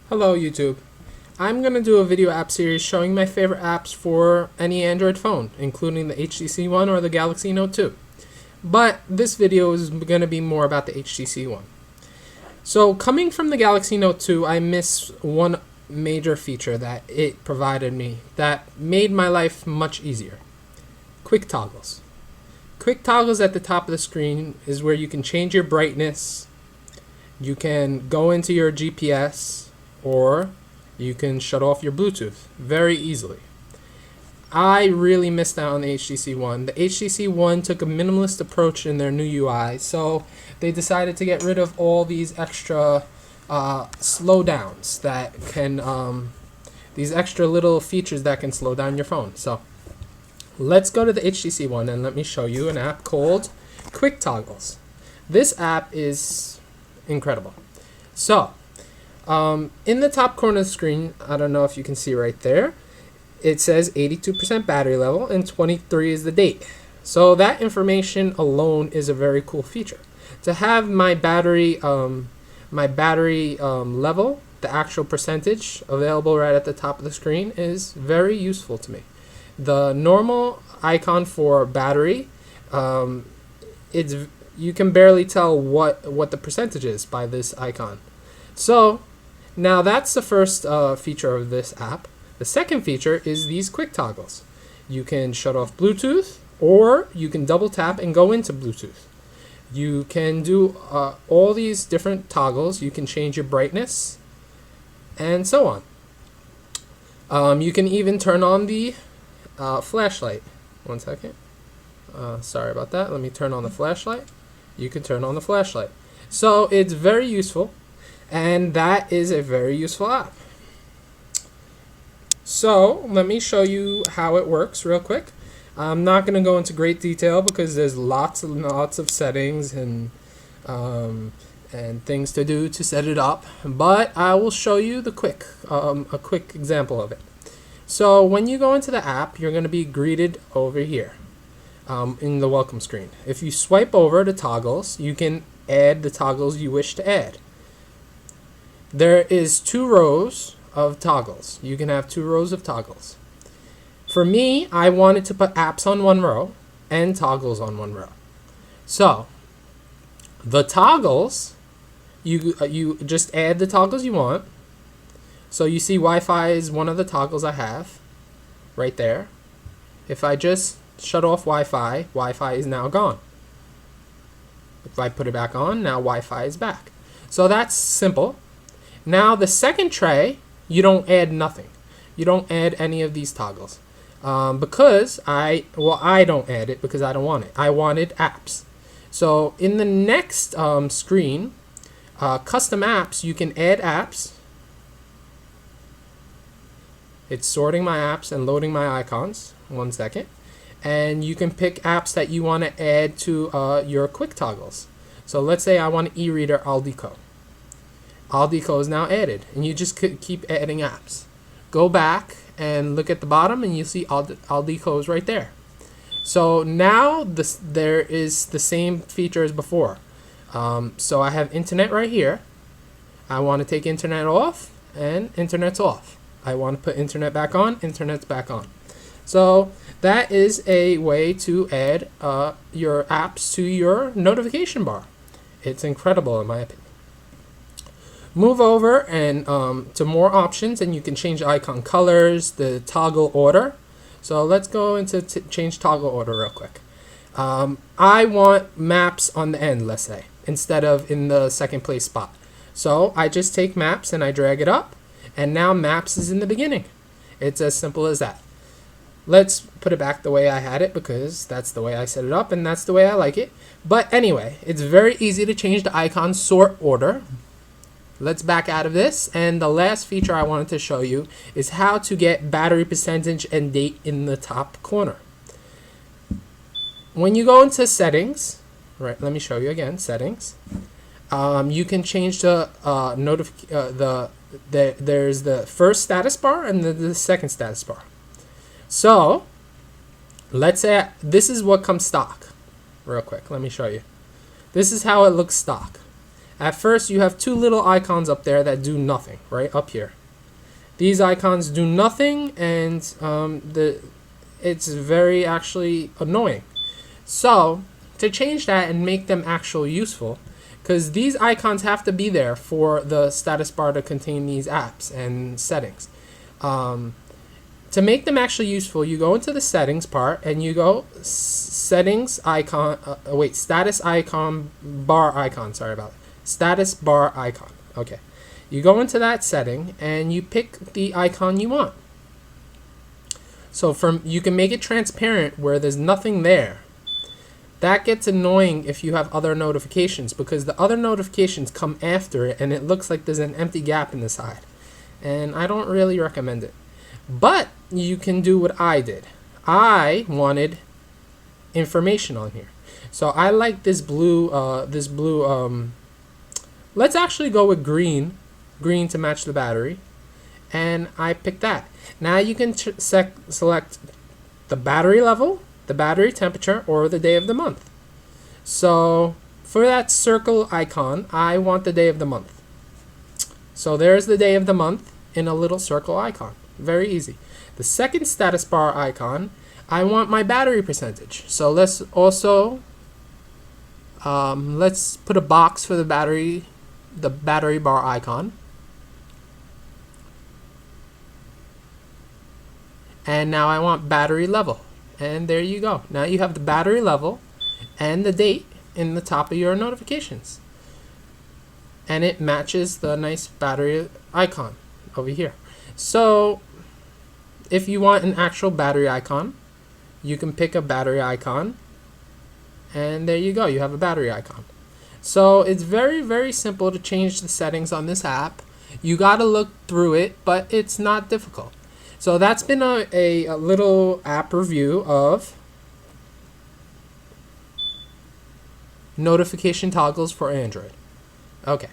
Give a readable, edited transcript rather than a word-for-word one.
Hello YouTube. I'm going to do a video app series showing my favorite apps for any Android phone, including the HTC One or the Galaxy Note 2. But this video is going to be more about the HTC One. So coming from the Galaxy Note 2, I miss one major feature that it provided me that made my life much easier. Quick toggles. Quick toggles at the top of the screen is where you can change your brightness, you can go into your GPS, or you can shut off your Bluetooth very easily. I really missed out on the HTC One. The HTC One took a minimalist approach in their new UI, so they decided to get rid of all these extra slowdowns that can, these extra little features that can slow down your phone. So let's go to the HTC One and let me show you an app called Quick Toggles. This app is incredible. So in the top corner of the screen, I don't know if you can see right there, it says 82% battery level and 23 is the date. So that information alone is a very cool feature. To have my battery level, the actual percentage available right at the top of the screen, is very useful to me. The normal icon for battery, you can barely tell what the percentage is by this icon. So now that's the first feature of this app. The second feature is these quick toggles. You can shut off Bluetooth, or you can double tap and go into Bluetooth. You can do all these different toggles. You can change your brightness and so on. You can even turn on the flashlight. One second. Sorry about that. Let me turn on the flashlight. You can turn on the flashlight. So it's very useful. And that is a very useful app. So let me show you how it works real quick. I'm not going to go into great detail because there's lots and lots of settings and things to do to set it up. But I will show you a quick example of it. So when you go into the app, you're going to be greeted over here in the welcome screen. If you swipe over to toggles, you can add the toggles you wish to add. There is 2 rows of toggles. You can have 2 rows of toggles. For me, I wanted to put apps on one row and toggles on one row. So the toggles, you just add the toggles you want. So you see Wi-Fi is one of the toggles I have right there. If I just shut off Wi-Fi, Wi-Fi is now gone. If I put it back on, now Wi-Fi is back. So that's simple. Now the second tray, you don't add nothing. You don't add any of these toggles because I don't add it because I don't want it. I wanted apps. So in the next screen, custom apps, you can add apps. It's sorting my apps and loading my icons. One second. And you can pick apps that you want to add to your quick toggles. So let's say I want an e-reader Aldico. Aldico is now added, and you just keep adding apps. Go back and look at the bottom, and you see Aldico is right there. So now there is the same feature as before. So I have internet right here. I want to take internet off, and internet's off. I want to put internet back on, internet's back on. So that is a way to add your apps to your notification bar. It's incredible in my opinion. Move over and to more options, and you can change icon colors, the toggle order. So let's go into change toggle order real quick. I want maps on the end, let's say, instead of in the second place spot. So I just take maps and I drag it up, and now maps is in the beginning. It's as simple as that. Let's put it back the way I had it because that's the way I set it up and that's the way I like it. But anyway, it's very easy to change the icon sort order. Let's back out of this, and the last feature I wanted to show you is how to get battery percentage and date in the top corner. When you go into settings, right? Let me show you again. Settings. You can change the there's the first status bar and the second status bar. So let's say this is what comes stock. Real quick, let me show you. This is how it looks stock. At first, you have two little icons up there that do nothing, right up here. These icons do nothing, and it's very actually annoying. So to change that and make them actually useful, because these icons have to be there for the status bar to contain these apps and settings. To make them actually useful, you go into the settings part and you go settings icon, status icon bar icon, sorry about it. Status bar icon. Okay. You go into that setting and you pick the icon you want. So you can make it transparent where there's nothing there. That gets annoying if you have other notifications, because the other notifications come after it and it looks like there's an empty gap in the side. And I don't really recommend it. But you can do what I did. I wanted information on here. So I like this blue, let's actually go with green to match the battery. And I picked that. Now you can select the battery level, the battery temperature, or the day of the month. So for that circle icon, I want the day of the month. So there's the day of the month in a little circle icon. Very easy. The second status bar icon, I want my battery percentage. So let's also let's put a box for the battery bar icon. And now I want battery level. And there you go. Now you have the battery level and the date in the top of your notifications. And it matches the nice battery icon over here. So if you want an actual battery icon, you can pick a battery icon. And there you go. You have a battery icon. So it's very, very simple to change the settings on this app. You got to look through it, but it's not difficult. So that's been a little app review of notification toggles for Android. Okay.